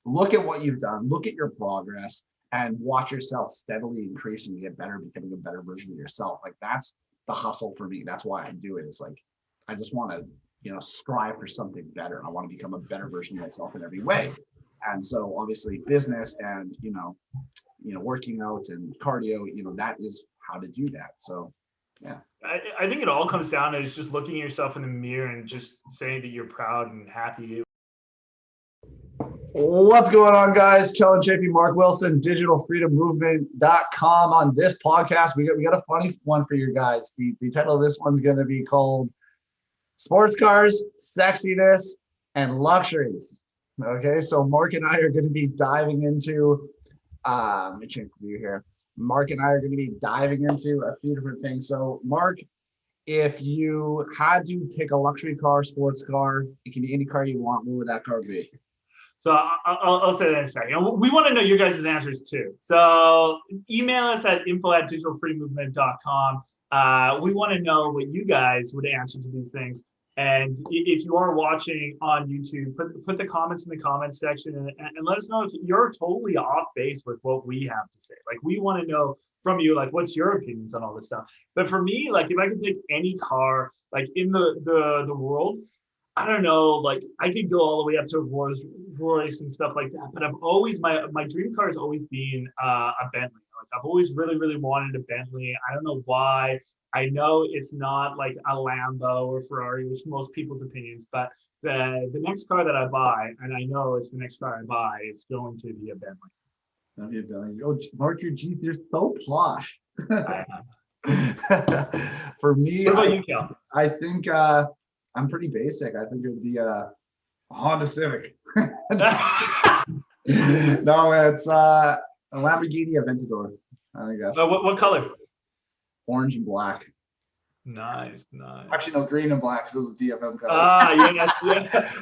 look at what you've done, look at your progress, and watch yourself steadily increase and get better, becoming a better version of yourself. Like that's the hustle for me. That's why I do it. It's like I just want to, strive for something better. I want to become a better version of myself in every way. And so obviously business and working out and cardio, that is how to do that. So yeah. I think it all comes down to just looking at yourself in the mirror and just saying that you're proud and happy. What's going on, guys? Kelland and Mark Wilson, digitalfreedommovement.com. On this podcast, we got a funny one for you guys. The title of this one's going to be called Sports Cars, Sexiness, and Luxuries. Okay, so Mark and I are going to be diving into, let me change the view here. Mark and I are going to be diving into a few different things. So Mark, if you had to pick a luxury car, sports car, it can be any car you want, what would that car be? So I'll say that in a second. We want to know your guys' answers too. So email us at info@digitalfreedommovement.com. We want to know what you guys would answer to these things. And if you are watching on YouTube, put the comments in the comments section and let us know if you're totally off base with what we have to say. Like we want to know from you, like what's your opinions on all this stuff. But for me, like if I could pick any car, like in the world, I don't know, like I could go all the way up to Rolls Royce and stuff like that. But I've always, my dream car has always been a Bentley. Like I've always really, really wanted a Bentley. I don't know why. I know it's not like a Lambo or Ferrari, which most people's opinions, but the next car that I buy, and I know it's the next car I buy, it's going to be a Bentley. That'd be a Bentley. Oh, Mark, your Jeep, they're so plush. For me, what about you, Cal? I think I'm pretty basic. I think it would be a Honda Civic. No, it's a Lamborghini Aventador. I guess. What color? Orange and black. Nice. Actually, no, green and black. So this is DFM color. Yeah.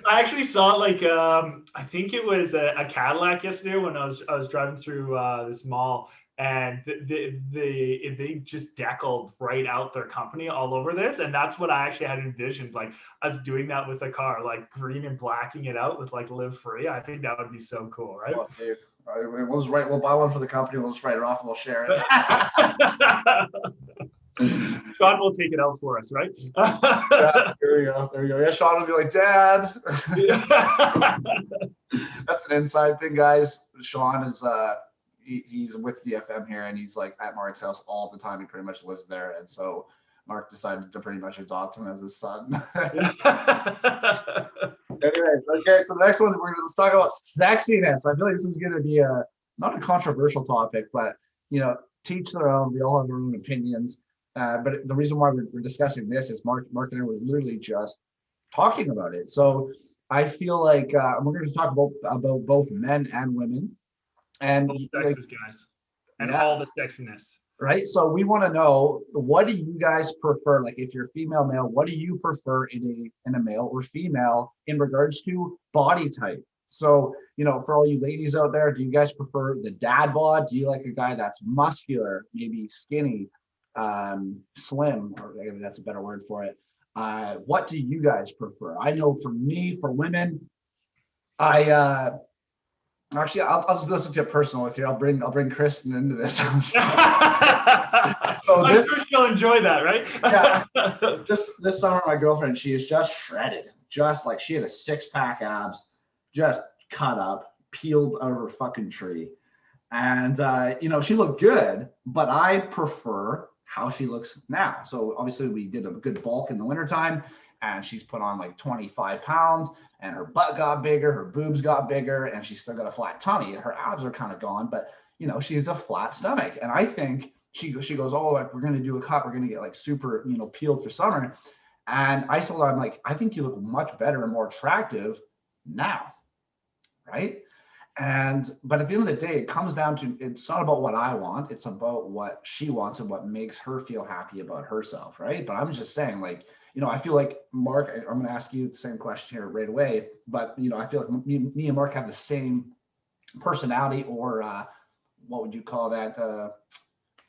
I actually saw like I think it was a Cadillac yesterday when I was driving through this mall, and they just deckled right out their company all over this, and that's what I actually had envisioned, like us doing that with a car, like green and blacking it out with like live free. I think that would be so cool, right? Oh, dude. We'll just we'll buy one for the company. We'll just write it off and we'll share it. Sean will take it out for us, right? Yeah, there you go. Yeah, Sean will be like, Dad. That's an inside thing, guys. Sean is he's with DFM here, and he's like at Mark's house all the time. He pretty much lives there, and so Mark decided to pretty much adopt him as his son. Anyways, okay, so the next one, let's talk about sexiness. I feel like this is going to be not a controversial topic, but teach their own. We all have our own opinions. But the reason why we're discussing this is Mark and I were literally just talking about it. So I feel like we're going to talk about both men and women, and both sexes, guys, and all the sexiness. Right. So we want to know, what do you guys prefer? Like if you're female, male, what do you prefer in a male or female in regards to body type? So, for all you ladies out there, do you guys prefer the dad bod? Do you like a guy that's muscular, maybe skinny, slim, or maybe that's a better word for it? What do you guys prefer? I know for me, for women, actually, I'll just get personal with you. I'll bring Kristen into this. So I'm sure she'll enjoy that, right? Yeah. This summer, my girlfriend, she is just shredded. Just like she had a 6-pack abs, just cut up, peeled out of her fucking tree. And she looked good, but I prefer how she looks now. So obviously we did a good bulk in the wintertime, and she's put on like 25 pounds. And her butt got bigger, her boobs got bigger, and she's still got a flat tummy. Her abs are kind of gone, but she has a flat stomach. And I think she goes, oh, like we're gonna do a cut, we're gonna get like super, peeled for summer. And I told her, I'm like, I think you look much better and more attractive now, right? But at the end of the day, it comes down to, it's not about what I want, it's about what she wants and what makes her feel happy about herself, right? But I'm just saying, like, I feel like Mark, I'm going to ask you the same question here right away, but I feel like me and Mark have the same personality, or what would you call that?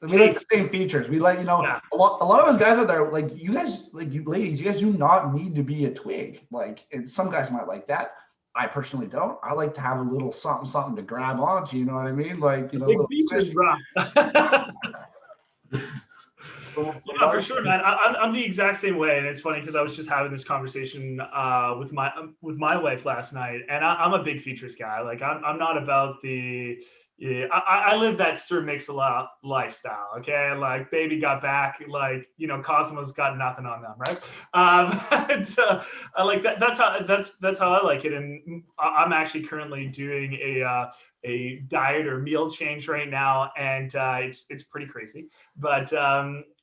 We like the same features. We like, a lot of us guys out there, like you guys, like you ladies, you guys do not need to be a twig. Like, and some guys might like that. I personally don't. I like to have a little something to grab onto. You know what I mean? Like, Big features, bro. Yeah, for sure, man. I'm the exact same way, and it's funny because I was just having this conversation with my wife last night, and I'm a big features guy. Like I'm not about the yeah. I live that Sir Mix-a-Lot lifestyle. Okay, like baby got back, like Cosmo's got nothing on them, right? And, I like that. That's how I like it, and I'm actually currently doing a diet or meal change right now, and it's pretty crazy. But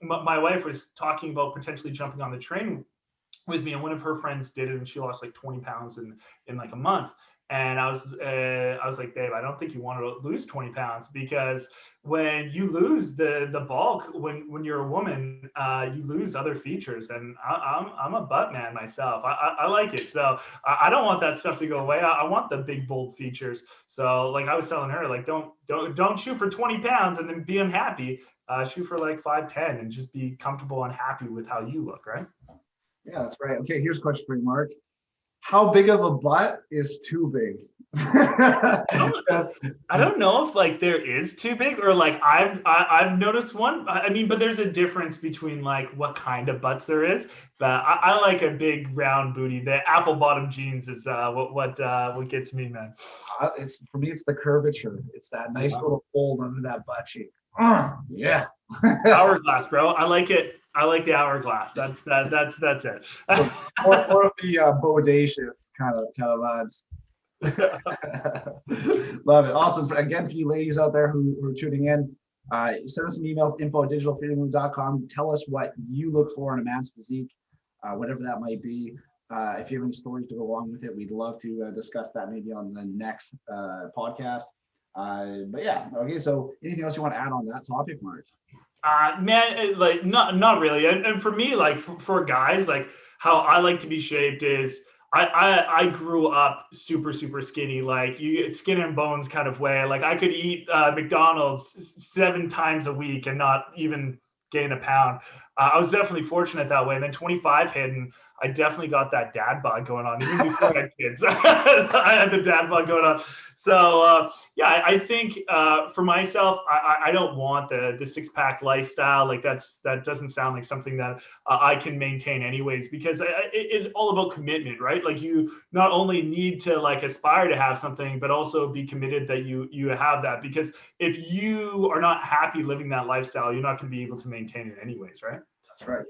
my wife was talking about potentially jumping on the train with me, and one of her friends did it, and she lost like 20 pounds in like a month. And I was like, babe, I don't think you want to lose 20 pounds, because when you lose the bulk, when you're a woman, you lose other features. And I'm a butt man myself. I like it, so I don't want that stuff to go away. I want the big bold features. So like I was telling her, like don't shoot for 20 pounds and then be unhappy. Shoot for like 5'10" and just be comfortable and happy with how you look, right? Yeah, that's right. Okay, here's a question for you, Mark. How big of a butt is too big? I don't know if like there is too big, or like I've noticed one. I mean, but there's a difference between like what kind of butts there is. But I like a big round booty. The apple bottom jeans is what gets me, man. It's for me. It's the curvature. It's that nice little fold under that butt cheek. Yeah. Hourglass, bro. I like it. I like the hourglass. That's it. or of the bodacious kind of vibes. Love it. Awesome. Again, for you ladies out there who are tuning in, send us some emails, info@digitalfreedomroom.com. Tell us what you look for in a man's physique, whatever that might be. If you have any stories to go along with it, we'd love to discuss that maybe on the next podcast. But yeah, okay. So anything else you want to add on that topic, Mark? Man, like not really. And for me, like for guys, like how I like to be shaped is I grew up super skinny, like you skin and bones kind of way. Like I could eat McDonald's 7 times a week and not even gain a pound. I was definitely fortunate that way. And then 25 hit, and I definitely got that dad bod going on. Even before I had kids, I had the dad bod going on. So yeah, I think for myself, I don't want the 6-pack lifestyle. Like that doesn't sound like something that I can maintain anyways, because it's all about commitment, right? Like you not only need to like aspire to have something, but also be committed that you have that. Because if you are not happy living that lifestyle, you're not going to be able to maintain it anyways, right? That's right.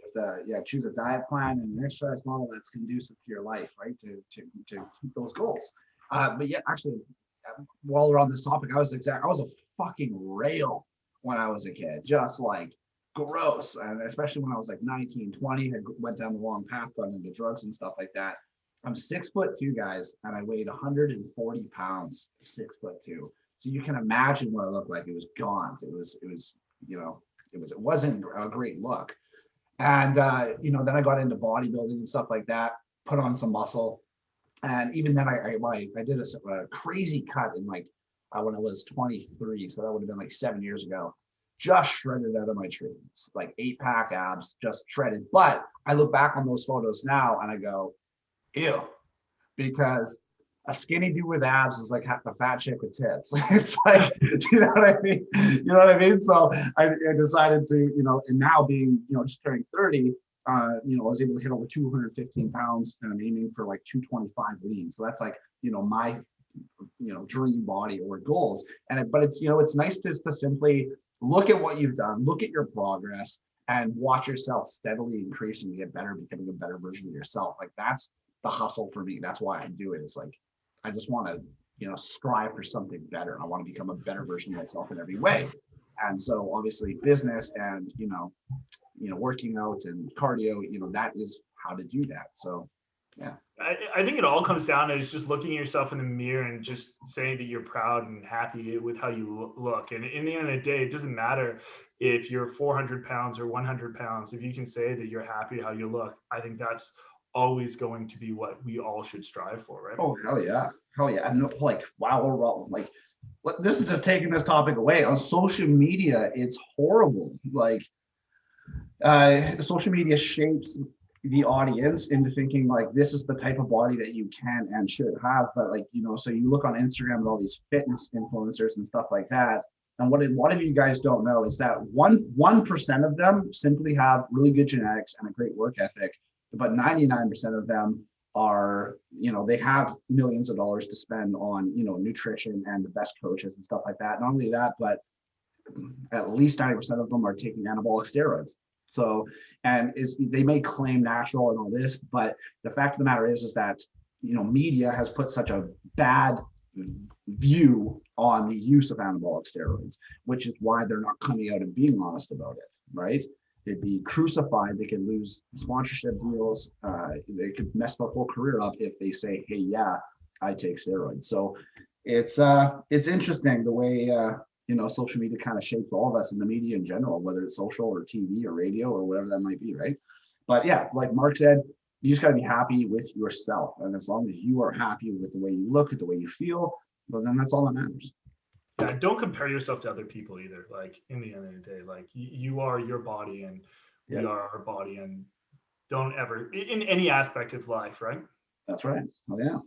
You have to choose a diet plan and an exercise model that's conducive to your life, right? To keep those goals. But yeah, actually, while we're on this topic, I was a fucking rail when I was a kid, just like gross. And especially when I was like 19, 20, had went down the wrong path, got into drugs and stuff like that. I'm 6'2", guys, and I weighed 140 pounds, 6'2". So you can imagine what I looked like. It was gaunt. It wasn't a great look. And then I got into bodybuilding and stuff like that, put on some muscle. And even then I did a crazy cut in like when I was 23. So that would have been like 7 years ago. Just shredded out of my tree. It's like 8-pack abs, just shredded. But I look back on those photos now and I go, ew, because a skinny dude with abs is like a fat chick with tits. It's like, you know what I mean? You know what I mean? So I decided to, and now being, just turning 30, I was able to hit over 215 pounds, and I'm aiming for like 225 lean. So that's like, my, dream body or goals. But it's, it's nice just to simply look at what you've done, look at your progress, and watch yourself steadily increase and get better, becoming a better version of yourself. Like that's the hustle for me. That's why I do it. It's like, I just want to, strive for something better. I want to become a better version of myself in every way. And so obviously business and, working out and cardio, that is how to do that. So, yeah. I think it all comes down to just looking at yourself in the mirror and just saying that you're proud and happy with how you look. And in the end of the day, it doesn't matter if you're 400 pounds or 100 pounds. If you can say that you're happy how you look, I think that's always going to be what we all should strive for, right? Oh, hell yeah. And like, wow, like, this is just taking this topic away. On social media, it's horrible. Like, the social media shapes the audience into thinking like this is the type of body that you can and should have. But like, you know, so you look on Instagram at all these fitness influencers and stuff like that. And what a lot of you guys don't know is that 1% of them simply have really good genetics and a great work ethic, but 99% of them are, you know, they have millions of dollars to spend on, you know, nutrition and the best coaches and stuff like that. Not only that, but at least 90% of them are taking anabolic steroids. So, and they may claim natural and all this, but the fact of the matter is that, you know, media has put such a bad view on the use of anabolic steroids, which is why they're not coming out and being honest about it, right? They'd be crucified. They could lose sponsorship deals. They could mess their whole career up if they say, "Hey, yeah, I take steroids." So it's interesting the way you know, social media kind of shapes all of us in the media in general, whether it's social or TV or radio or whatever that might be, right? But yeah, like Mark said, you just got to be happy with yourself, and as long as you are happy with the way you look, at the way you feel, well, then that's all that matters. Yeah, don't compare yourself to other people either. Like in the end of the day, like you are your body and we are our body, and don't ever in any aspect of life, right? That's right. Oh yeah.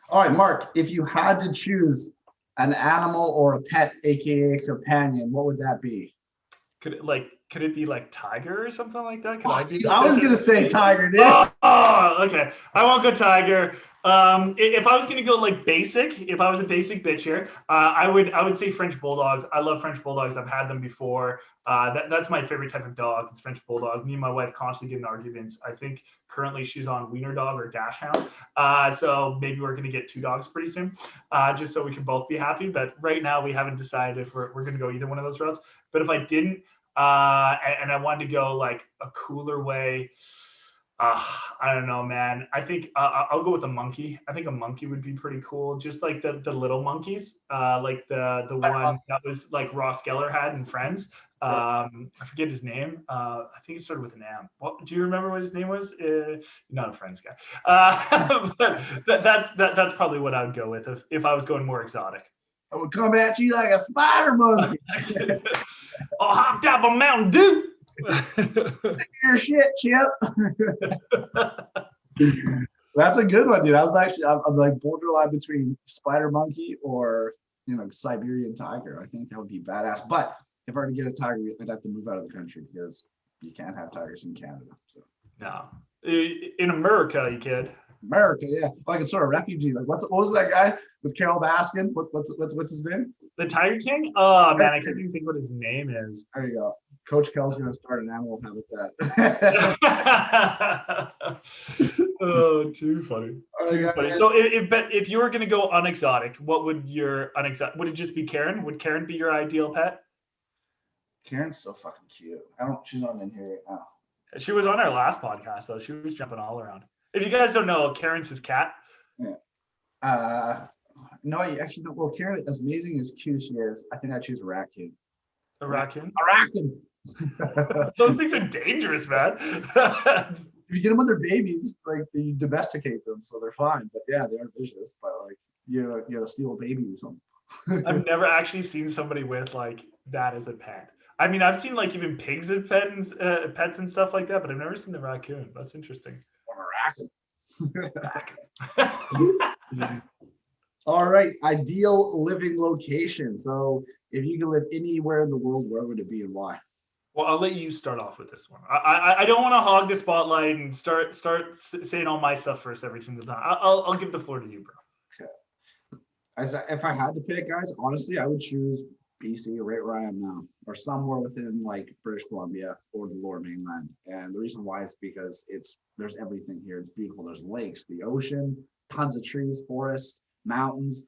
All right, Mark, if you had to choose an animal or a pet, aka companion, what would that be? Could it be like tiger or something like that? Could Oh, I be? I was gonna say tiger, dude. Oh, okay. I won't go tiger. If I was gonna go like basic, if I was a basic bitch here, I would say French bulldogs. I love French bulldogs. I've had them before. That's my favorite type of dog. It's French bulldog. Me and my wife constantly get in arguments. I think currently she's on wiener dog or dash hound. So maybe we're gonna get 2 dogs pretty soon, just so we can both be happy. But right now we haven't decided if we're gonna go either one of those routes. But if I didn't, and I wanted to go like a cooler way, I don't know, man. I think I'll go with a monkey. I think a monkey would be pretty cool. Just like the little monkeys, like the one that was like Ross Geller had in Friends. I forget his name. I think it started with an M. What do you remember what his name was? Not a Friends guy. But that's probably what I would go with if I was going more exotic. I would come at you like a spider monkey. I'll hop up a Mountain Dew. Your shit, Chip. That's a good one, dude. I'm like borderline between spider monkey or, you know, Siberian tiger. I think that would be badass. But if I were to get a tiger, I'd have to move out of the country because you can't have tigers in Canada. So no, in America you could. America, yeah. Like a sort of refugee. Like what was that guy with Carol Baskin? What's his name? The Tiger King? Oh man, I can't even think what his name is. There you go. Coach Kell's gonna start an animal habitat. Oh, too funny. Too funny. So if you were gonna go unexotic, what would your unexotic? Would it just be Karen? Would Karen be your ideal pet? Karen's so fucking cute. She's not in here right now. She was on our last podcast though. She was jumping all around. If you guys don't know, Karen's his cat. Yeah. No, you actually don't. Well, Karen, as amazing as cute as she is, I think I'd choose a raccoon. A raccoon? A raccoon. Those things are dangerous, man. If you get them when they're babies, like you domesticate them, so they're fine. But yeah, they are vicious. But like you gotta steal a baby or something. I've never actually seen somebody with like that as a pet. I mean, I've seen like even pigs as pets and stuff like that, but I've never seen the raccoon. That's interesting. Or a raccoon. All right, ideal living location. So if you could live anywhere in the world, where would it be and why? Well, I'll let you start off with this one. I don't want to hog the spotlight and start saying all my stuff first every single time. I'll give the floor to you, bro. Okay. If I had to pick, guys, honestly, I would choose BC, right where I am now, or somewhere within like British Columbia or the Lower Mainland. And the reason why is because there's everything here. It's beautiful. There's lakes, the ocean, tons of trees, forests, mountains.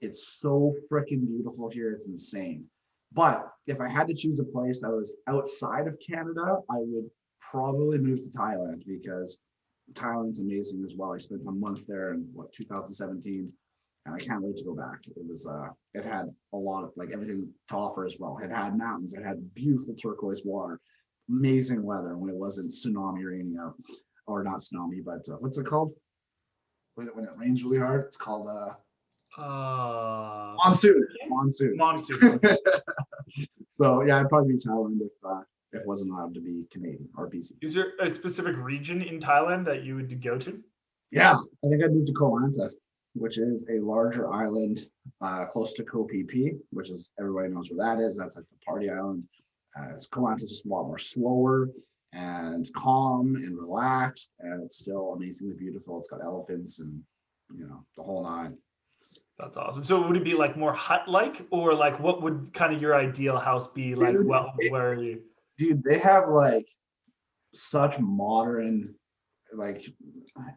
It's so freaking beautiful here. It's insane. But if I had to choose a place that was outside of Canada, I would probably move to Thailand because Thailand's amazing as well. I spent a month there in 2017, and I can't wait to go back. It had a lot of like everything to offer as well. It had mountains, it had beautiful turquoise water, amazing weather when it wasn't tsunami raining out, or not tsunami, but what's it called? When it rains really hard, it's called monsoon. Monsoon. So yeah, I'd probably be Thailand it wasn't allowed to be Canadian or BC. Is there a specific region in Thailand that you would go to? Yeah, I think I'd move to Koh Lanta, which is a larger island close to Koh Phi Phi, which is everybody knows where that is. That's like the party island. Koh Lanta is just a lot more slower and calm and relaxed, and it's still amazingly beautiful. It's got elephants and the whole nine. That's awesome. So would it be like more hut-like, or like what would kind of your ideal house be like? Dude, Well, where are you? Dude, they have like such modern, like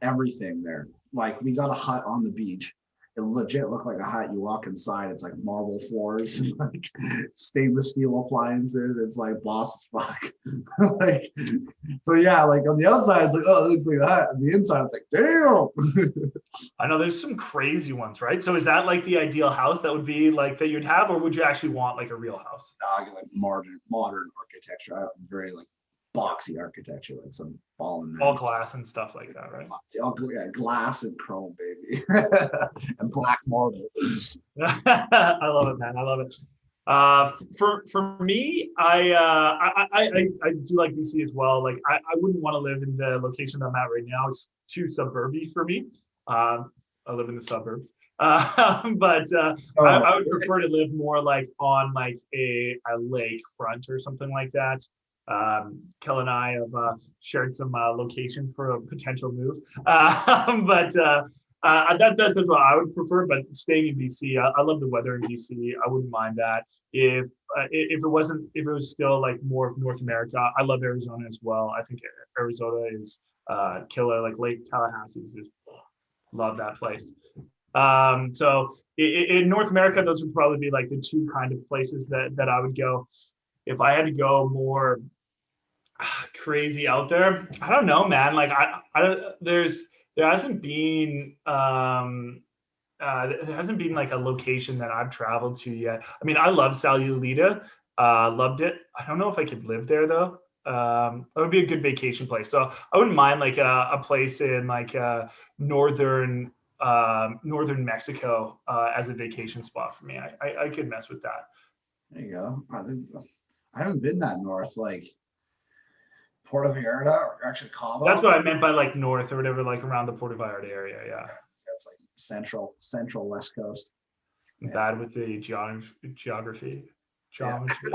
everything there. Like we got a hut on the beach. It legit looked like a hut. You walk inside, it's like marble floors, like stainless steel appliances. It's like boss as fuck. Like, so yeah, like on the outside, it's like, oh, it looks like a hut. On the inside, it's like, damn. I know there's some crazy ones, right? So is that like the ideal house that would be like that you'd have, or would you actually want like a real house? I get like modern architecture. I very like boxy architecture, like some ball and all glass and stuff like that, right? All glass and chrome, baby, and black marble. I love it, man. I love it. For me, I do like BC as well. Like I wouldn't want to live in the location I'm at right now. It's too suburby for me. I live in the suburbs, but I would prefer to live more like on like a lake front or something like that. Kel and I have shared some locations for a potential move, but that's what I would prefer. But staying in BC, I love the weather in BC. I wouldn't mind that. If it was still like more of North America, I love Arizona as well. I think Arizona is killer. Like Lake Tallahassee is just love that place. So in North America, those would probably be like the two kind of places that I would go. If I had to go more crazy out there, I don't know, man. Like there hasn't been like a location that I've traveled to yet. I mean, I love Salulita, loved it. I don't know if I could live there though. It would be a good vacation place. So I wouldn't mind like a place in like northern Mexico as a vacation spot for me. I could mess with that. There you go. I haven't been that north, like Puerto Vallarta, or actually Cabo. That's what I meant by like north or whatever, like around the Puerto Vallarta area. Yeah. That's like central West Coast. Bad with the geography. Geometry.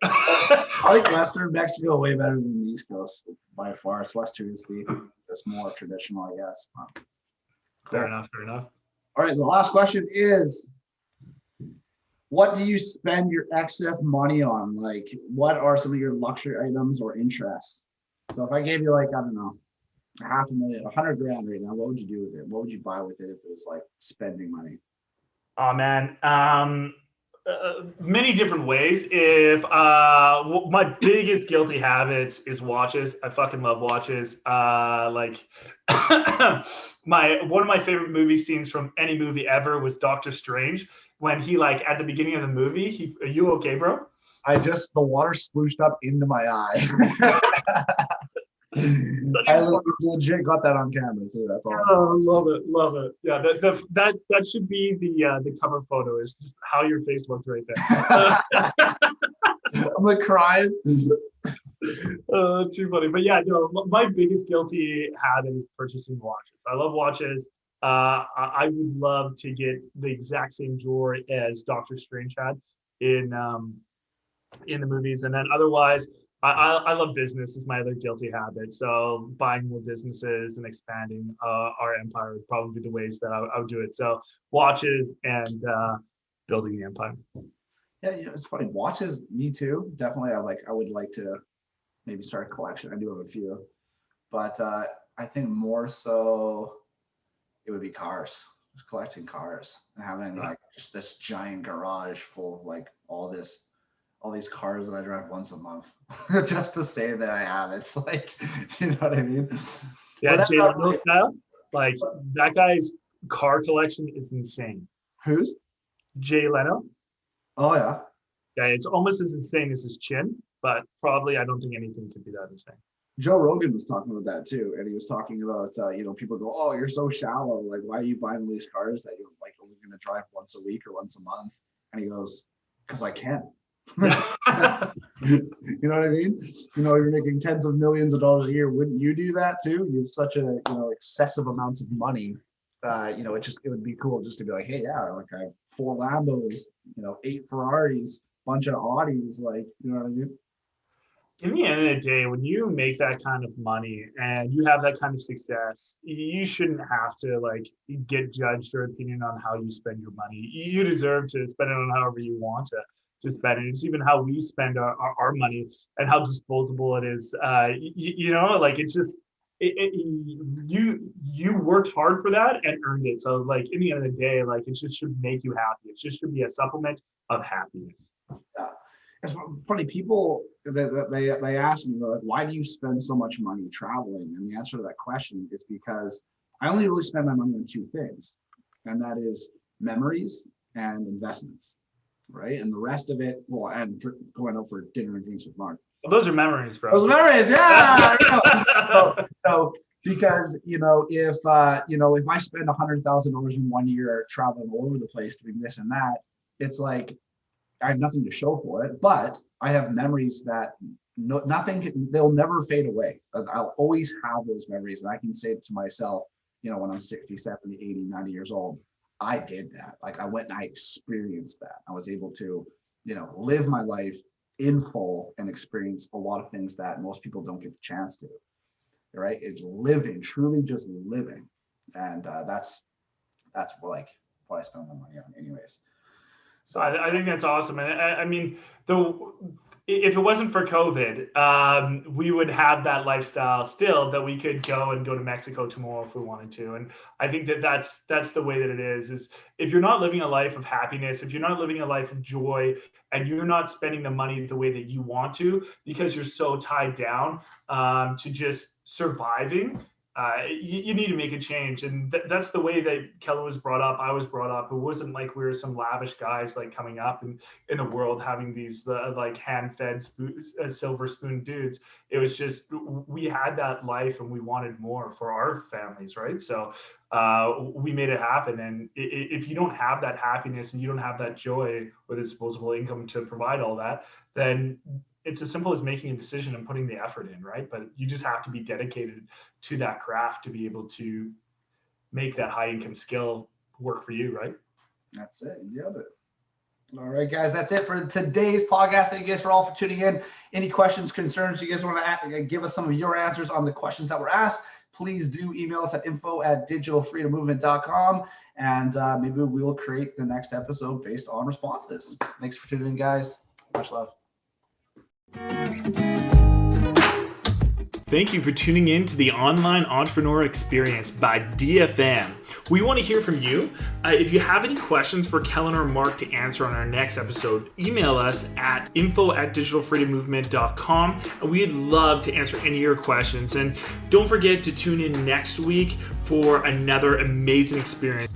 I like Western Mexico way better than the East Coast by far. It's less touristy. It's more traditional, I guess. Cool. Fair enough. All right, the last question is, what do you spend your excess money on? Like, what are some of your luxury items or interests? So if I gave you like, I don't know, $500,000, $100,000 right now, what would you do with it? What would you buy with it if it was like spending money? Oh man, many different ways. If my biggest guilty habit is watches. I fucking love watches. Like one of my favorite movie scenes from any movie ever was Doctor Strange, when he like at the beginning of the movie, are you okay, bro? The water splooshed up into my eye. I legit got that on camera too. That's awesome. Oh, love it. Yeah, that should be the cover photo. Is just how your face looked right there. I'm like crying. Too funny. But yeah, no, my biggest guilty habit is purchasing watches. I love watches. I would love to get the exact same drawer as Doctor Strange had in the movies, and then otherwise. I love business is my other guilty habit. So buying more businesses and expanding our empire would probably be the ways that I would do it. So watches and building the empire. Yeah, it's funny. Watches, me too. Definitely, I would like to maybe start a collection. I do have a few, but I think more so it would be cars. Just collecting cars and having like just this giant garage full of like all these cars that I drive once a month just to say that I have. It's like, you know what I mean? Yeah, Jay Leno style. Like that guy's car collection is insane. Who's? Jay Leno. Oh yeah. Yeah, it's almost as insane as his chin, but probably I don't think anything could be that insane. Joe Rogan was talking about that too, and he was talking about people go, oh, you're so shallow. Like, why are you buying all these cars that you're like only going to drive once a week or once a month? And he goes, because I can. You know what I mean? You're making tens of millions of dollars a year. Wouldn't you do that too? You have such a, excessive amounts of money. It would be cool just to be like, hey, yeah, like I have 4 Lambos, 8 Ferraris, bunch of Audis, like, you know what I mean? In the end of the day, when you make that kind of money and you have that kind of success, you shouldn't have to like get judged or opinion on how you spend your money. You deserve to spend it on however you want to spend it. It's even how we spend our money and how disposable it is. Like it's just you worked hard for that and earned it. So like in the end of the day, like it just should make you happy. It just should be a supplement of happiness. Yeah. It's funny, people they ask me, like, why do you spend so much money traveling? And the answer to that question is because I only really spend my money on 2 things, and that is memories and investments, right? And the rest of it, well, and going out for dinner and things with Mark. Well, those are memories, bro. Those are memories, yeah. So because if I spend $100,000 in 1 year traveling all over the place doing this and that, it's like I have nothing to show for it, but I have memories that they'll never fade away. I'll always have those memories, and I can say to myself, when I'm 60, 70, 80, 90 years old, I did that. Like I went and I experienced that. I was able to, live my life in full and experience a lot of things that most people don't get the chance to, right? It's living, truly just living. And that's like what I spend my money on anyways. So I think that's awesome. And I mean, if it wasn't for COVID, we would have that lifestyle still, that we could go to Mexico tomorrow if we wanted to. And I think that's the way that it is if you're not living a life of happiness, if you're not living a life of joy, and you're not spending the money the way that you want to, because you're so tied down to just surviving, you need to make a change. And that's the way that Kelland was brought up. I was brought up. It wasn't like we were some lavish guys like coming up in the world having these like hand-fed silver spoon dudes. It was just, we had that life and we wanted more for our families, right? So we made it happen. And if you don't have that happiness and you don't have that joy or the disposable income to provide all that, then it's as simple as making a decision and putting the effort in, right? But you just have to be dedicated to that craft to be able to make that high income skill work for you, right? That's it. You nailed it. All right, guys, that's it for today's podcast. Thank you guys for tuning in. Any questions, concerns, you guys want to give us some of your answers on the questions that were asked, please do email us at info@digitalfreedommovement.com, and maybe we will create the next episode based on responses. Thanks for tuning in, guys. Much love. Thank you for tuning in to the Online Entrepreneur Experience by DFM. We want to hear from you. If you have any questions for Kelland or Mark to answer on our next episode, email us at info@digitalfreedommovement.com. We'd love to answer any of your questions. And don't forget to tune in next week for another amazing experience.